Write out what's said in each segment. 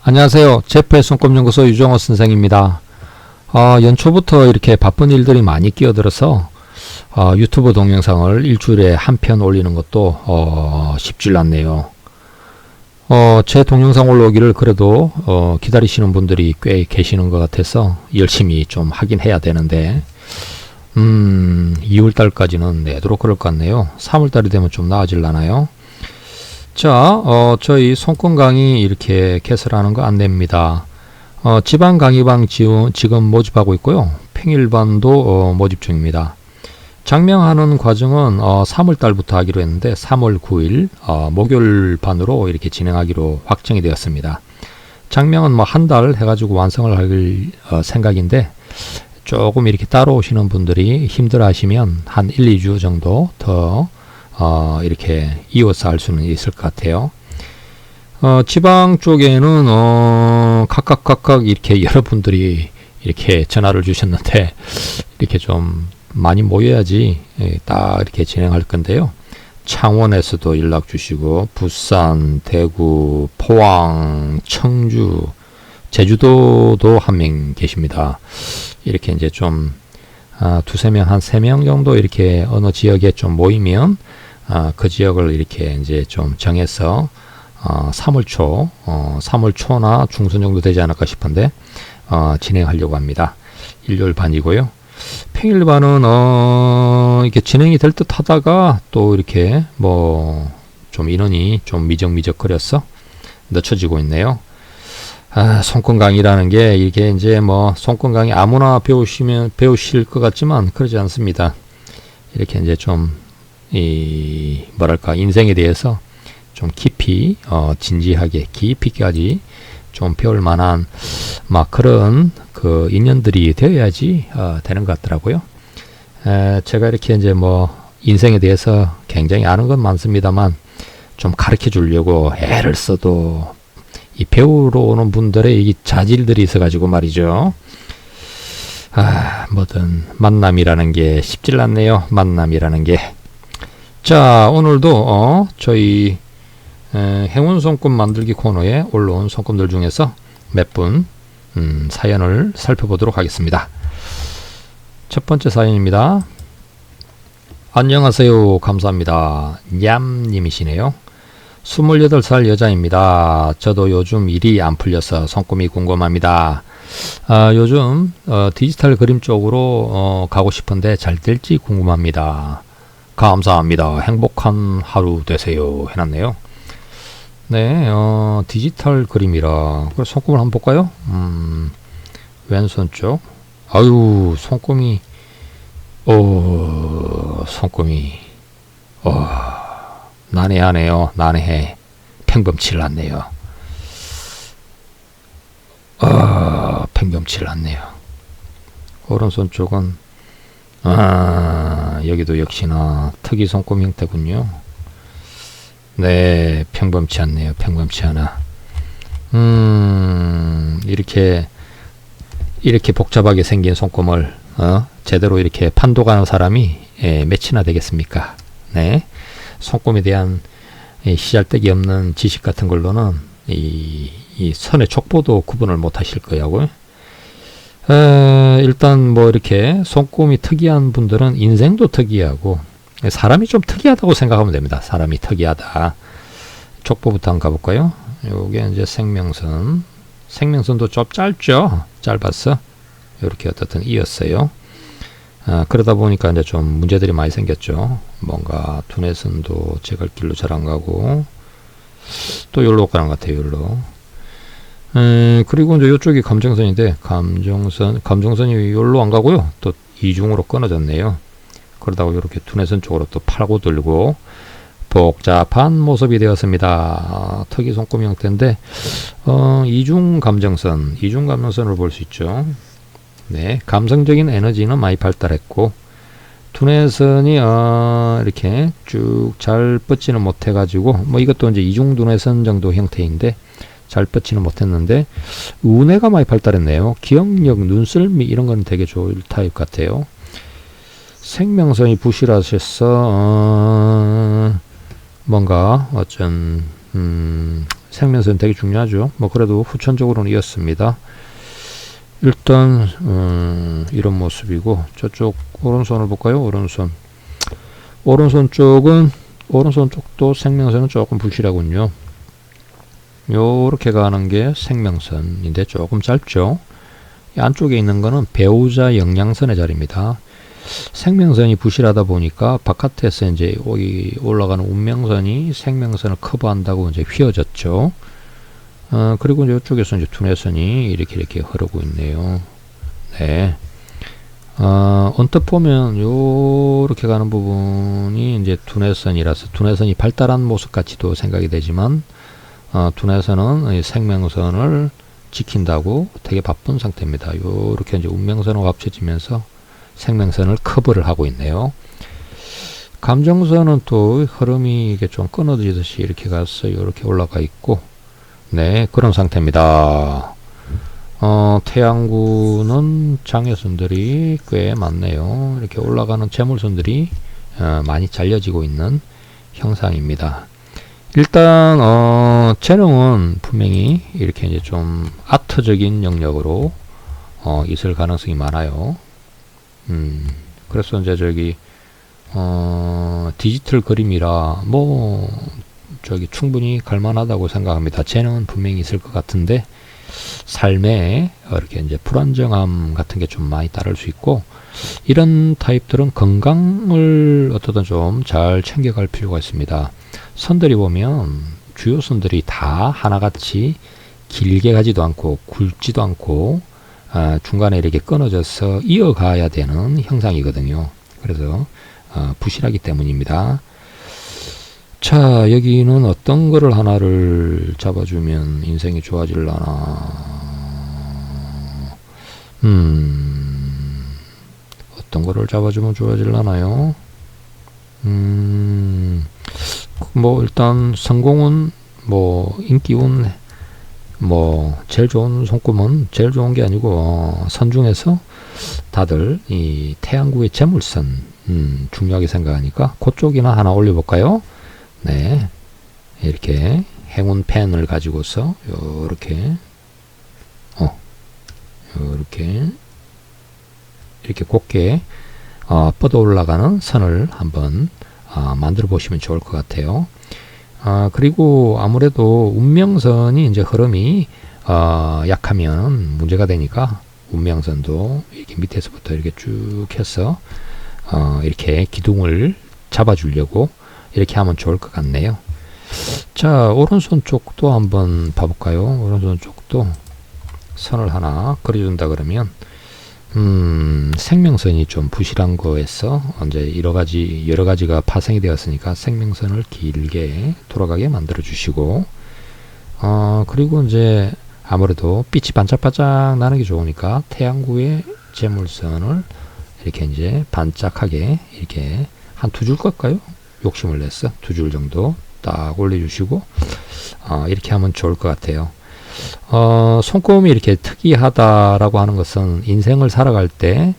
안녕하세요. 제프의 손꼽연구소 유정호 선생입니다. 연초부터 이렇게 바쁜 일들이 많이 끼어들어서 유튜브 동영상을 일주일에 한 편 올리는 것도 쉽질 않네요. 제 동영상 올라오기를 그래도 기다리시는 분들이 꽤 계시는 것 같아서 열심히 좀 하긴 해야 되는데 2월달까지는 내도록 그럴 것 같네요. 3월달이 되면 좀 나아질라나요? 자, 저희 손금 강의 이렇게 개설하는 거 안내입니다. 지방 강의방 지금 모집하고 있고요. 평일반도 모집 중입니다. 장명하는 과정은 3월달부터 하기로 했는데 3월 9일 목요일반으로 이렇게 진행하기로 확정이 되었습니다. 장명은 뭐 한 달 해가지고 완성을 할 생각인데 조금 이렇게 따라오시는 분들이 힘들어 하시면 한 1, 2주 정도 더 이렇게 이어서 할 수는 있을 것 같아요. 지방 쪽에는 각각 이렇게 여러분들이 이렇게 전화를 주셨는데 이렇게 좀 많이 모여야지 딱 이렇게 진행할 건데요. 창원에서도 연락 주시고 부산, 대구, 포항, 청주, 제주도도 한 명 계십니다. 이렇게 이제 좀 두세 명, 한 3명 정도 이렇게 어느 지역에 좀 모이면 그 지역을 이렇게 이제 좀 정해서 3월 초나 중순 정도 되지 않을까 싶은데 진행하려고 합니다. 일요일 반이고요. 평일 반은 이렇게 진행이 될 듯 하다가 또 이렇게 뭐 좀 인원이 좀 미적거려서 늦춰지고 있네요. 손금 강의라는 게 이게 이제 뭐 손금 강의 아무나 배우실 것 같지만 그러지 않습니다. 이렇게 이제 좀 뭐랄까 인생에 대해서 좀 깊이 진지하게 깊이까지 좀 배울 만한 막 그런 그 인연들이 되어야지 되는 것 같더라고요. 제가 이렇게 이제 뭐 인생에 대해서 굉장히 아는 건 많습니다만 좀 가르쳐 주려고 애를 써도 이 배우러 오는 분들의 이 자질들이 있어가지고 말이죠. 뭐든 만남이라는 게 쉽질 않네요. 만남이라는 게. 자, 오늘도 저희 행운 손금 만들기 코너에 올라온 손금들 중에서 몇 분 사연을 살펴보도록 하겠습니다. 첫 번째 사연입니다. 안녕하세요. 감사합니다. 냠님이시네요. 28살 여자입니다. 저도 요즘 일이 안 풀려서 손금이 궁금합니다. 요즘 디지털 그림 쪽으로 가고 싶은데 잘 될지 궁금합니다. 감사합니다. 행복한 하루 되세요. 해놨네요. 네, 디지털 그림이라. 그럼 손금을 한번 볼까요? 왼손 쪽. 아유, 손금이, 손금이, 난해하네요. 난해해. 평범치를 않네요. 평범치를 않네요. 오른손 쪽은 여기도 역시나 특이 손금 형태군요. 네, 평범치 않네요. 평범치 않아. 이렇게 복잡하게 생긴 손금을 제대로 이렇게 판독하는 사람이 몇이나 되겠습니까? 네, 손금에 대한 시잘데기 없는 지식 같은 걸로는 이 선의 촉보도 구분을 못 하실 거야고요. 일단 뭐 이렇게 손금이 특이한 분들은 인생도 특이하고 사람이 좀 특이하다고 생각하면 됩니다. 사람이 특이하다. 촉보부터 한번 가볼까요? 요게 이제 생명선도 좀 짧죠? 짧았어. 이렇게 어떻든 이었어요. 그러다 보니까 이제 좀 문제들이 많이 생겼죠. 뭔가 두뇌선도 제 갈 길로 잘 안 가고 또 여기로 가는 것 같아요. 여기로. 그리고 이제 이쪽이 감정선인데 감정선이 여기로 안 가고요. 또 이중으로 끊어졌네요. 그러다가 이렇게 두뇌선 쪽으로 또 파고 들고 복잡한 모습이 되었습니다. 특이 손금 형태인데 이중 감정선으로 볼 수 있죠. 네, 감성적인 에너지는 많이 발달했고 두뇌선이 이렇게 쭉 잘 뻗지는 못해가지고 뭐 이것도 이제 이중 두뇌선 정도 형태인데 잘 뻗지는 못했는데 우뇌가 많이 발달했네요. 기억력, 눈썰미 이런 건 되게 좋을 타입 같아요. 생명선이 부실하셔서 뭔가 어쩐 생명선 되게 중요하죠. 뭐 그래도 후천적으로는 이었습니다. 일단 이런 모습이고, 저쪽 오른손을 볼까요? 오른손 쪽도 생명선은 조금 불실하군요. 요렇게 가는 게 생명선인데 조금 짧죠. 안쪽에 있는 거는 배우자 영양선의 자리입니다. 생명선이 부실하다 보니까 바깥에서 이제 여기 올라가는 운명선이 생명선을 커버한다고 이제 휘어졌죠. 그리고 이제 이쪽에서 이제 두뇌선이 이렇게 흐르고 있네요. 네. 언뜻 보면 요렇게 가는 부분이 이제 두뇌선이라서 두뇌선이 발달한 모습 같이도 생각이 되지만, 두뇌선은 생명선을 지킨다고 되게 바쁜 상태입니다. 요렇게 이제 운명선하고 합쳐지면서 생명선을 커버를 하고 있네요. 감정선은 또 흐름이 이게 좀 끊어지듯이 이렇게 가서 이렇게 올라가 있고, 네, 그런 상태입니다. 태양구는 장애선들이 꽤 많네요. 이렇게 올라가는 재물선들이 많이 잘려지고 있는 형상입니다. 일단 재능은 분명히 이렇게 이제 좀 아트적인 영역으로 있을 가능성이 많아요. 그래서 이제 저기 디지털 그림이라 뭐 저기 충분히 갈만하다고 생각합니다. 재능은 분명히 있을 것 같은데, 삶에 이렇게 이제 불안정함 같은 게 좀 많이 따를 수 있고, 이런 타입들은 건강을 어떻든 좀 잘 챙겨갈 필요가 있습니다. 선들이 보면 주요 선들이 다 하나같이 길게 가지도 않고 굵지도 않고 중간에 이렇게 끊어져서 이어가야 되는 형상이거든요. 그래서 부실하기 때문입니다. 자, 여기는 어떤 거를 하나를 잡아주면 인생이 좋아질라나. 어떤 거를 잡아주면 좋아질라나요? 뭐 일단 성공은 뭐 인기운 뭐 제일 좋은 손금은 제일 좋은 게 아니고, 선 중에서 다들 이 태양구의 재물선 중요하게 생각하니까 그쪽이나 하나 올려볼까요? 네, 이렇게 행운 펜을 가지고서 요렇게 이렇게 곱게 뻗어 올라가는 선을 한번 만들어 보시면 좋을 것 같아요. 그리고 아무래도 운명선이 이제 흐름이 약하면 문제가 되니까, 운명선도 이렇게 밑에서부터 이렇게 쭉 해서 이렇게 기둥을 잡아주려고 이렇게 하면 좋을 것 같네요. 자, 오른손 쪽도 한번 봐볼까요? 오른손 쪽도 선을 하나 그려준다 그러면, 생명선이 좀 부실한 거에서 이제 여러 가지가 파생이 되었으니까 생명선을 길게 돌아가게 만들어 주시고, 그리고 이제 아무래도 빛이 반짝반짝 나는 게 좋으니까 태양구의 재물선을 이렇게 이제 반짝하게 이렇게 한 2줄 걸까요? 욕심을 내서 2줄 정도 딱 올려주시고, 이렇게 하면 좋을 것 같아요. 손금이 이렇게 특이하다라고 하는 것은 인생을 살아갈 때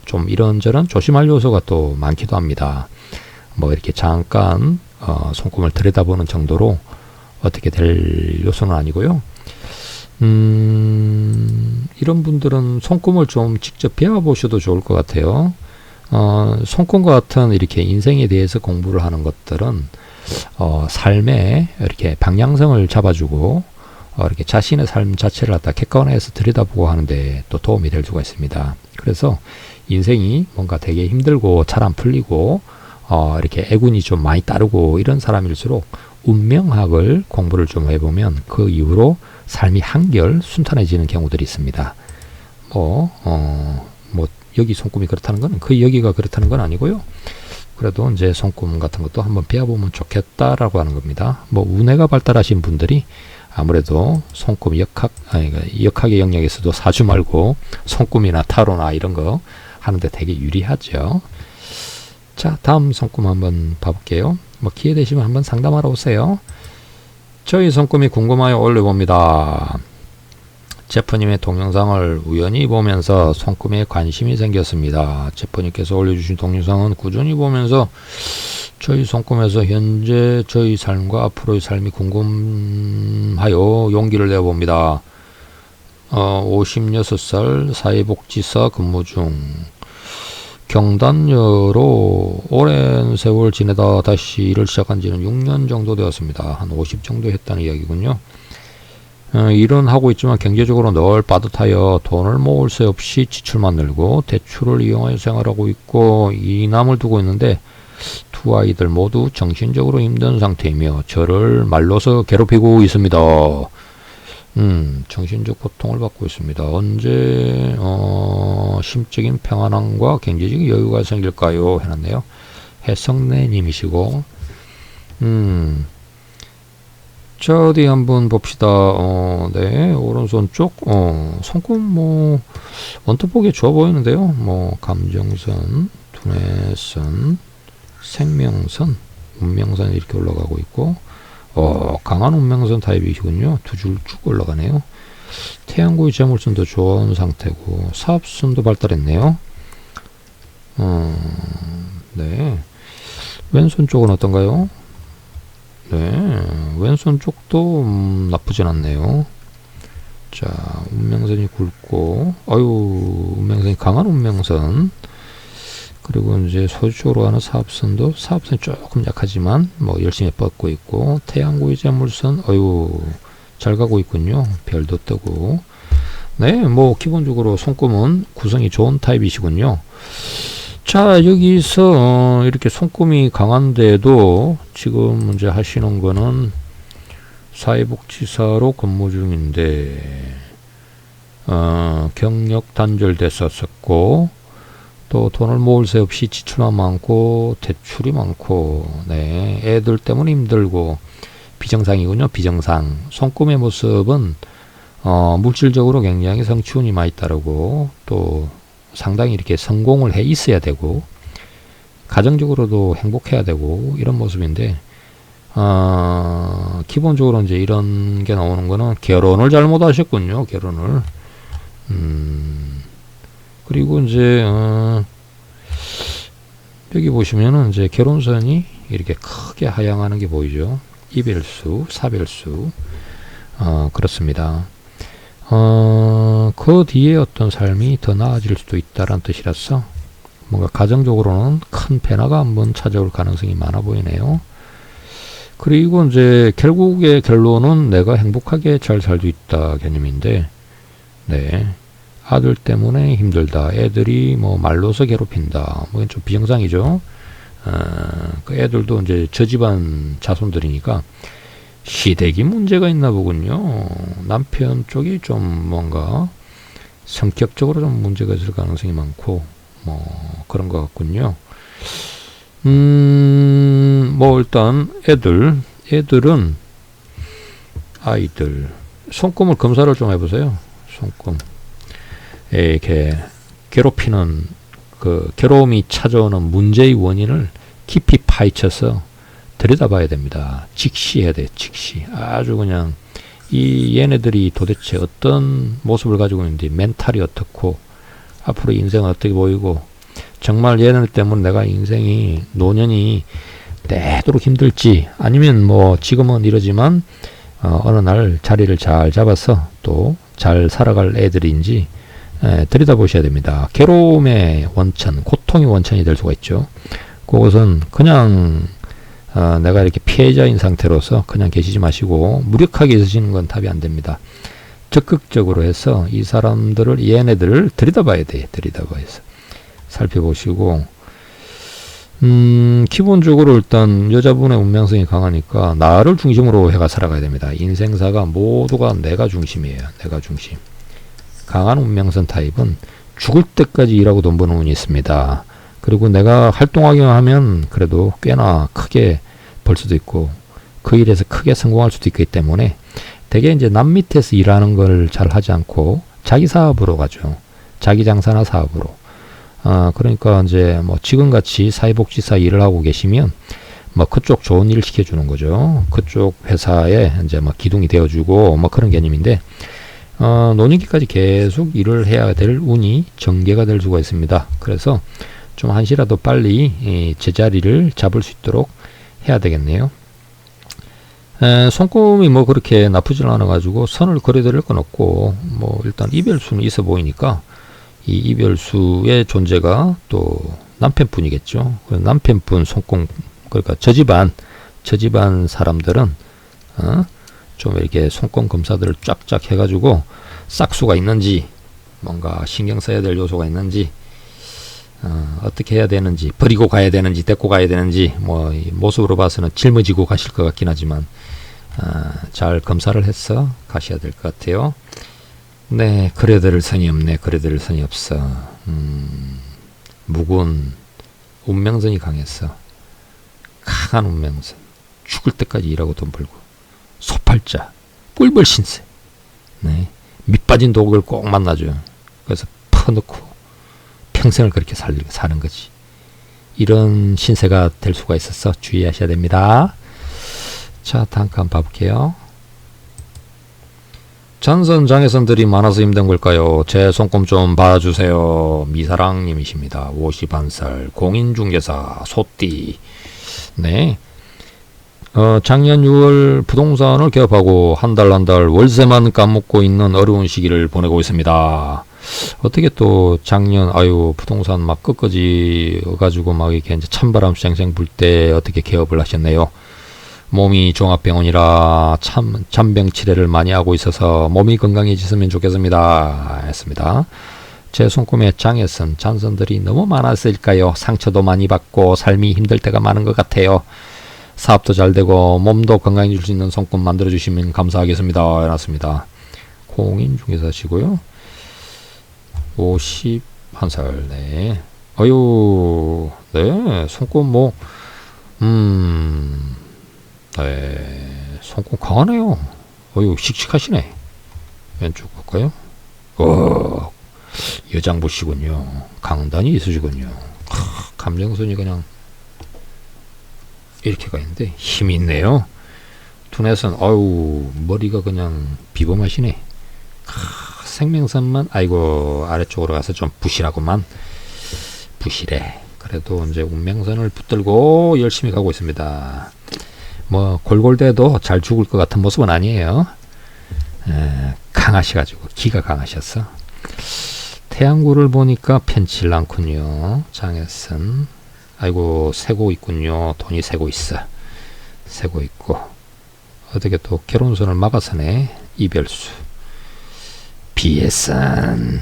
좀 이런저런 조심할 요소가 또 많기도 합니다. 뭐 이렇게 잠깐 손금을 들여다보는 정도로 어떻게 될 요소는 아니고요. 이런 분들은 손금을 좀 직접 배워보셔도 좋을 것 같아요. 손금과 같은 이렇게 인생에 대해서 공부를 하는 것들은 삶에 이렇게 방향성을 잡아주고, 이렇게 자신의 삶 자체를 갖다 객관화해서 들여다보고 하는데 또 도움이 될 수가 있습니다. 그래서 인생이 뭔가 되게 힘들고 잘 안 풀리고 이렇게 애군이 좀 많이 따르고 이런 사람일수록 운명학을 공부를 좀 해보면 그 이후로 삶이 한결 순탄해지는 경우들이 있습니다. 뭐 여기 손금이 그렇다는 건 여기가 그렇다는 건 아니고요. 그래도 이제 손금 같은 것도 한번 배워보면 좋겠다라고 하는 겁니다. 뭐 운해가 발달하신 분들이 아무래도 손금 역학의 영역에서도 사주 말고 손금이나 타로나 이런 거 하는데 되게 유리하죠. 자, 다음 손금 한번 봐볼게요. 뭐 기회 되시면 한번 상담하러 오세요. 저희 손금이 궁금하여 올려봅니다. 제프님의 동영상을 우연히 보면서 손금에 관심이 생겼습니다. 제프님께서 올려주신 동영상은 꾸준히 보면서 저희 손금에서 현재 저희 삶과 앞으로의 삶이 궁금하여 용기를 내봅니다. 56살 사회복지사 근무 중. 경단녀로 오랜 세월 지내다 다시 일을 시작한 지는 6년 정도 되었습니다. 한 50 정도 했다는 이야기군요. 일은 하고 있지만 경제적으로 늘 빠듯하여 돈을 모을 새 없이 지출만 늘고 대출을 이용하여 생활하고 있고 이남을 두고 있는데 두 아이들 모두 정신적으로 힘든 상태이며 저를 말로서 괴롭히고 있습니다. 정신적 고통을 받고 있습니다. 언제 심적인 평안함과 경제적인 여유가 생길까요? 해놨네요. 해성래님이시고 자, 어디 한번 봅시다. 네, 오른손 쪽, 손금 뭐 언뜻 보기에 좋아 보이는데요. 뭐 감정선, 두뇌선, 생명선, 운명선 이렇게 올라가고 있고, 강한 운명선 타입이시군요. 두 줄 쭉 올라가네요. 태양고의 재물선도 좋은 상태고, 사업선도 발달했네요. 네, 왼손 쪽은 어떤가요? 네, 왼손 쪽도 나쁘진 않네요. 자, 운명선이 굵고, 운명선이 강한 운명선. 그리고 이제 소유적으로 하는 사업선도 사업선이 조금 약하지만 뭐 열심히 뻗고 있고, 태양고의 재물선, 잘 가고 있군요. 별도 뜨고. 네, 뭐 기본적으로 손금은 구성이 좋은 타입이시군요. 자, 여기서 이렇게 손금이 강한데도 지금 이제 하시는 거는 사회복지사로 근무 중인데 경력 단절됐었고 또 돈을 모을 새 없이 지출만 많고 대출이 많고, 네, 애들 때문에 힘들고 비정상이군요. 비정상. 손금의 모습은 물질적으로 굉장히 성취운이 많이 따르고 또 상당히 이렇게 성공을 해 있어야 되고 가정적으로도 행복해야 되고 이런 모습인데, 기본적으로 이제 이런 게 나오는 거는 결혼을 잘못하셨군요. 결혼을. 그리고 이제 여기 보시면은 이제 결혼선이 이렇게 크게 하향하는 게 보이죠. 이별수, 사별수. 그렇습니다. 그 뒤에 어떤 삶이 더 나아질 수도 있다는 뜻이라서 뭔가 가정적으로는 큰 변화가 한번 찾아올 가능성이 많아 보이네요. 그리고 이제 결국의 결론은 내가 행복하게 잘 살고 있다 개념인데, 네, 아들 때문에 힘들다, 애들이 뭐 말로서 괴롭힌다, 뭐 좀 비정상이죠. 그 애들도 이제 저 집안 자손들이니까 시댁이 문제가 있나 보군요. 남편 쪽이 좀 뭔가 성격적으로 좀 문제가 있을 가능성이 많고 뭐 그런 것 같군요. 뭐 일단 애들은 아이들 손금을 검사를 좀 해보세요. 손금 이렇게 괴롭히는 그 괴로움이 찾아오는 문제의 원인을 깊이 파헤쳐서 들여다봐야 됩니다. 직시해야 돼요. 직시. 아주 그냥 얘네들이 도대체 어떤 모습을 가지고 있는지, 멘탈이 어떻고 앞으로 인생은 어떻게 보이고, 정말 얘네들 때문에 내가 인생이 노년이 내도록 힘들지, 아니면 뭐 지금은 이러지만 어느 날 자리를 잘 잡아서 또 잘 살아갈 애들인지 들여다보셔야 됩니다. 괴로움의 원천, 고통의 원천이 될 수가 있죠. 그것은 그냥 내가 이렇게 피해자인 상태로서 그냥 계시지 마시고 무력하게 있으시는 건 답이 안 됩니다. 적극적으로 해서 이 사람들을, 얘네들을 들여다봐야 돼요. 들여다봐서 살펴보시고, 기본적으로 일단 여자분의 운명성이 강하니까 나를 중심으로 해가 살아가야 됩니다. 인생사가 모두가 내가 중심이에요. 내가 중심. 강한 운명선 타입은 죽을 때까지 일하고 돈 버는 운이 있습니다. 그리고 내가 활동하기만 하면 그래도 꽤나 크게 벌 수도 있고 그 일에서 크게 성공할 수도 있기 때문에 대개 이제 남 밑에서 일하는 걸 잘 하지 않고 자기 사업으로 가죠. 자기 장사나 사업으로. 그러니까 이제 뭐 지금같이 사회복지사 일을 하고 계시면 뭐 그쪽 좋은 일을 시켜주는 거죠. 그쪽 회사에 이제 뭐 기둥이 되어주고 뭐 그런 개념인데, 노년기까지 계속 일을 해야 될 운이 전개가 될 수가 있습니다. 그래서 좀 한시라도 빨리 이 제자리를 잡을 수 있도록 해야 되겠네요. 손금이 뭐 그렇게 나쁘지 않아 가지고 선을 그려드릴 건 없고, 뭐 일단 이별수는 있어 보이니까 이 이별수의 존재가 또 남편분이겠죠. 남편분 손금, 그러니까 저 집안 사람들은 좀 이렇게 손금 검사들을 쫙쫙 해가지고 싹수가 있는지, 뭔가 신경 써야 될 요소가 있는지, 어떻게 해야 되는지, 버리고 가야 되는지, 데리고 가야 되는지, 뭐 이 모습으로 봐서는 짊어지고 가실 것 같긴 하지만 잘 검사를 해서 가셔야 될 것 같아요. 네, 그려드릴 선이 없네. 그려드릴 선이 없어. 묵은 운명선이 강했어. 강한 운명선. 죽을 때까지 일하고 돈 벌고. 소팔자, 꿀벌 신세. 네, 밑빠진 독을 꼭 만나줘요. 그래서 퍼놓고 평생을 그렇게 사는 거지. 이런 신세가 될 수가 있어서 주의하셔야 됩니다. 자, 다음 거 한번 봐볼게요. 전선 장애선들이 많아서 힘든 걸까요? 제 손금 좀 봐주세요. 미사랑님이십니다. 51살 공인중개사 소띠. 네. 작년 6월 부동산을 개업하고 한 달 월세만 까먹고 있는 어려운 시기를 보내고 있습니다. 어떻게 또 작년 부동산 막 끝까지 가지고 막 이렇게 이제 찬바람 쌩쌩 불 때 어떻게 개업을 하셨네요. 몸이 종합병원이라 잔병 치레를 많이 하고 있어서 몸이 건강해지으면 좋겠습니다. 했습니다. 제 손금에 장애선, 잔선들이 너무 많았을까요? 상처도 많이 받고 삶이 힘들 때가 많은 것 같아요. 사업도 잘 되고 몸도 건강해질 수 있는 손금 만들어 주시면 감사하겠습니다. 해놨습니다. 공인중개사시고요. 51살. 네. 네. 손금 뭐 네. 손금 강하네요. 씩씩하시네. 왼쪽 볼까요? 여장부시군요. 강단이 있으시군요. 감정선이 그냥 이렇게 가 있는데 힘이 있네요. 두뇌선, 머리가 그냥 비범하시네. 생명선만, 아래쪽으로 가서 좀 부실하고만. 부실해. 그래도 이제 운명선을 붙들고 열심히 가고 있습니다. 뭐 골골대도 잘 죽을 것 같은 모습은 아니에요. 강하셔가지고, 기가 강하셔서. 태양구를 보니까 편치 않군요. 장애선. 새고 있군요. 돈이 새고 있어. 새고 있고. 어떻게 또 결혼선을 막아서네. 이별수. 비애선.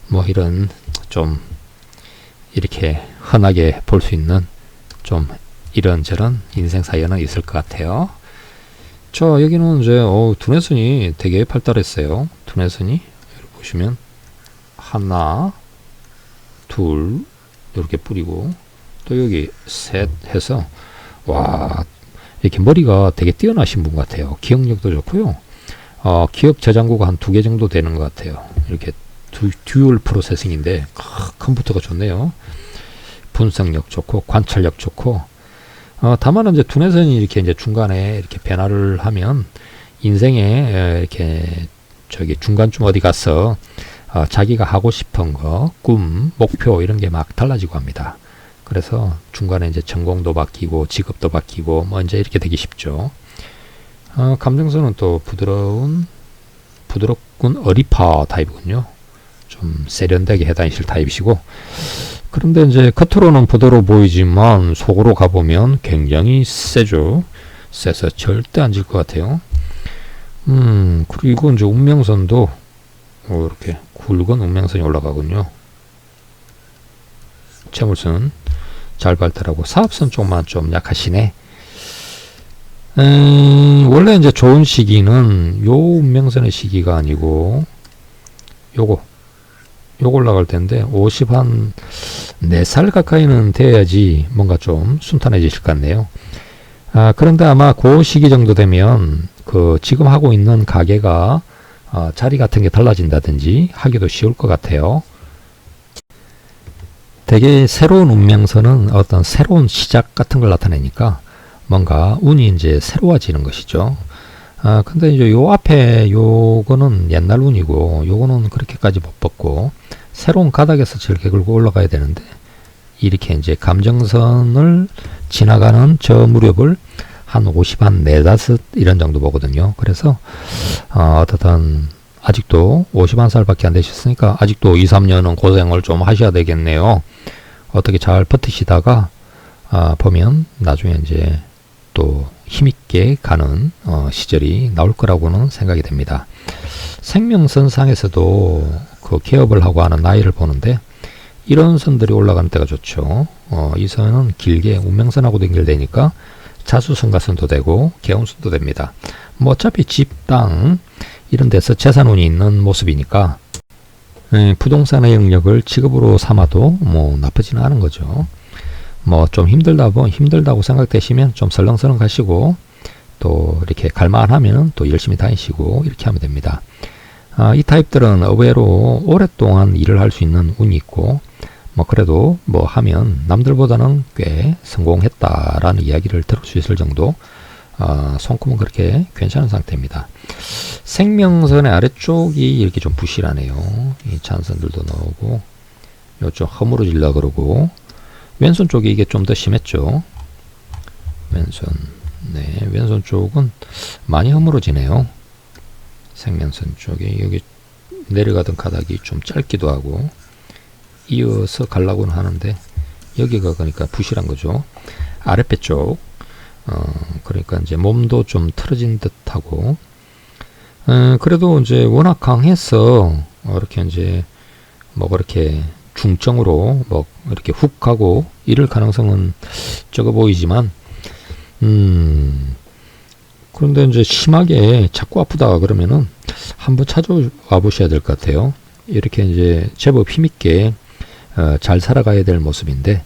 뭐 이런 좀 이렇게 흔하게 볼 수 있는 좀 이런저런 인생 사연은 있을 것 같아요. 자, 여기는 이제 두뇌선이 되게 발달했어요. 두뇌선이 여기 보시면 하나, 둘 이렇게 뿌리고 또 여기 셋 해서 이렇게 머리가 되게 뛰어나신 분 같아요. 기억력도 좋고요. 기억 저장고가 한 2개 정도 되는 것 같아요. 이렇게 듀얼 프로세싱인데 컴퓨터가 좋네요. 분석력 좋고 관찰력 좋고. 다만 이제 두뇌선이 이렇게 이제 중간에 이렇게 변화를 하면 인생에 이렇게 중간쯤 어디 가서 자기가 하고 싶은 거, 꿈, 목표 이런 게 막 달라지고 합니다. 그래서 중간에 이제 전공도 바뀌고 직업도 바뀌고 뭐 이제 이렇게 되기 쉽죠. 감정선은 또 부드럽군 어리파 타입이군요. 좀 세련되게 해다니실 타입이시고, 그런데 이제 겉으로는 부드러워 보이지만 속으로 가보면 굉장히 세죠. 세서 절대 안 질 것 같아요. 그리고 이제 운명선도 이렇게 굵은 운명선이 올라가군요. 재물선 잘 발달하고 사업선 쪽만 좀 약하시네. 원래 이제 좋은 시기는 요 운명선의 시기가 아니고 요거 올라갈 텐데 54살 가까이는 돼야지 뭔가 좀 순탄해지실 것 같네요. 그런데 아마 그 시기 정도 되면 지금 하고 있는 가게가 자리 같은 게 달라진다든지 하기도 쉬울 것 같아요. 되게 새로운 운명선은 어떤 새로운 시작 같은 걸 나타내니까 뭔가 운이 이제 새로워지는 것이죠. 근데 이제 요 앞에 요거는 옛날 운이고 요거는 그렇게까지 못 받고 새로운 가닥에서 절개 긁고 올라가야 되는데 이렇게 이제 감정선을 지나가는 저 무렵을 한 50, 한 4, 5 이런 정도 보거든요. 그래서 어떻든 아직도 51살밖에 안 되셨으니까 아직도 2, 3년은 고생을 좀 하셔야 되겠네요. 어떻게 잘 버티시다가 보면 나중에 이제 또 힘있게 가는 시절이 나올 거라고는 생각이 됩니다. 생명선상에서도 그 개업을 하고 하는 나이를 보는데 이런 선들이 올라가는 때가 좋죠. 이 선은 길게 운명선하고도 연결되니까 자수성가선도 되고 개운선도 됩니다. 뭐 어차피 집, 땅 이런 데서 재산운이 있는 모습이니까 부동산의 영역을 직업으로 삼아도 뭐 나쁘지는 않은 거죠. 뭐 좀 힘들다고 생각되시면 좀 설렁설렁 가시고 또 이렇게 갈만하면 또 열심히 다니시고 이렇게 하면 됩니다. 이 타입들은 의외로 오랫동안 일을 할 수 있는 운이 있고 뭐 그래도 뭐 하면 남들보다는 꽤 성공했다라는 이야기를 들을 수 있을 정도 손금은 그렇게 괜찮은 상태입니다. 생명선의 아래쪽이 이렇게 좀 부실하네요. 이 잔선들도 나오고 요쪽 허물어질라 그러고 왼손 쪽이 이게 좀 더 심했죠. 왼손 쪽은 많이 허물어지네요. 생명선 쪽에 여기 내려가던 가닥이 좀 짧기도 하고 이어서 가려고는 하는데 여기가 그러니까 부실한 거죠. 아랫배 쪽 그러니까 이제 몸도 좀 틀어진 듯하고 그래도 이제 워낙 강해서 이렇게 이제 뭐 그렇게 중증으로 뭐 이렇게 훅 가고 이럴 가능성은 적어 보이지만 그런데 이제 심하게 자꾸 아프다 그러면은 한번 찾아와 보셔야 될 것 같아요. 이렇게 이제 제법 힘있게 잘 살아가야 될 모습인데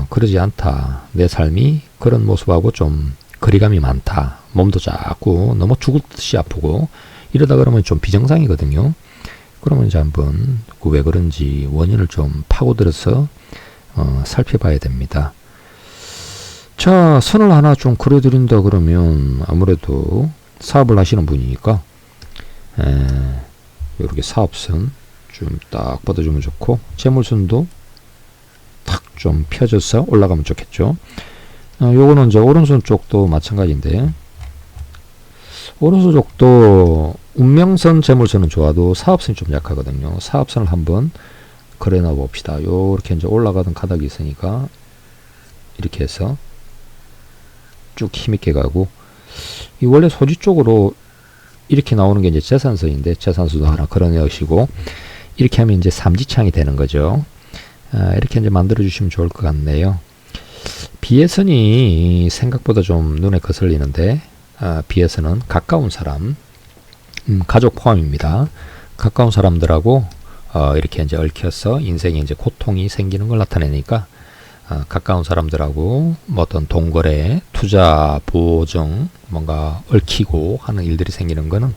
그러지 않다. 내 삶이 그런 모습하고 좀 거리감이 많다. 몸도 자꾸 너무 죽을 듯이 아프고 이러다 그러면 좀 비정상이거든요. 그러면 이제 한번 왜 그런지 원인을 좀 파고들어서 살펴봐야 됩니다. 자, 선을 하나 좀 그려드린다 그러면 아무래도 사업을 하시는 분이니까 이렇게 사업선 좀 딱 뻗어주면 좋고 재물선도 탁 좀 펴져서 올라가면 좋겠죠. 요거는 이제 오른손 쪽도 마찬가지인데 오른손 쪽도 운명선 재물선은 좋아도 사업선이 좀 약하거든요. 사업선을 한번 그려놔 봅시다. 요렇게 이제 올라가던 가닥이 있으니까 이렇게 해서 쭉 힘있게 가고 이 원래 소지 쪽으로 이렇게 나오는 게 이제 재산선인데 재산선도 하나 그려내시고 이렇게 하면 이제 삼지창이 되는 거죠. 이렇게 이제 만들어 주시면 좋을 것 같네요. 비에선이 생각보다 좀 눈에 거슬리는데 비에선은 가까운 사람 가족 포함입니다. 가까운 사람들하고 이렇게 이제 얽혀서 인생에 이제 고통이 생기는 걸 나타내니까 가까운 사람들하고 뭐 어떤 동거래, 투자, 보증 뭔가 얽히고 하는 일들이 생기는 거는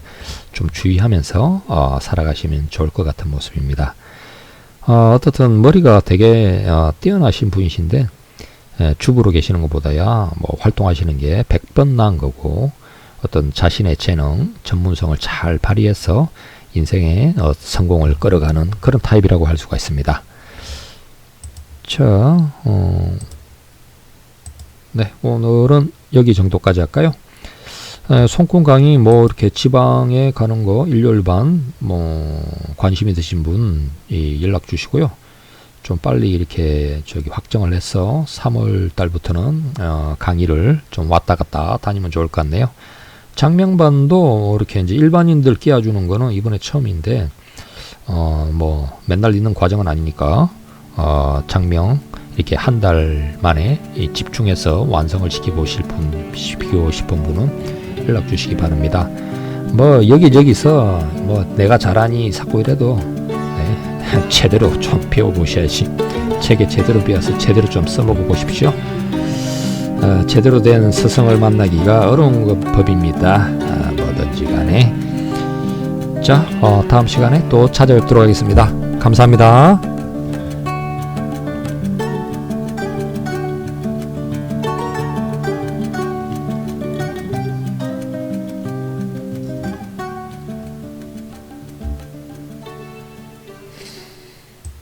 좀 주의하면서 살아가시면 좋을 것 같은 모습입니다. 어떻든 머리가 되게 뛰어나신 분이신데 주부로 계시는 것보다야 뭐 활동하시는 게 100번 나은 거고 어떤 자신의 재능, 전문성을 잘 발휘해서 인생의 성공을 끌어가는 그런 타입이라고 할 수가 있습니다. 자, 네, 오늘은 여기 정도까지 할까요? 손금 강의 뭐 이렇게 지방에 가는 거 일요일반 뭐 관심 있으신 분 연락 주시고요. 좀 빨리 이렇게 확정을 해서 3월 달부터는 강의를 좀 왔다 갔다 다니면 좋을 것 같네요. 장명반도 이렇게 이제 일반인들 끼워주는 거는 이번에 처음인데 뭐 맨날 있는 과정은 아니니까 장명 이렇게 한 달 만에 집중해서 완성을 시키고 싶은 분은 연락 주시기 바랍니다. 뭐 여기저기서 뭐 내가 잘하니 자꾸 이래도 제대로 좀 배워보셔야지. 책에 제대로 배워서 제대로 좀 써먹어 보십시오. 제대로 된 스승을 만나기가 어려운 법입니다. 뭐든지 간에. 자, 다음 시간에 또 찾아뵙도록 하겠습니다. 감사합니다.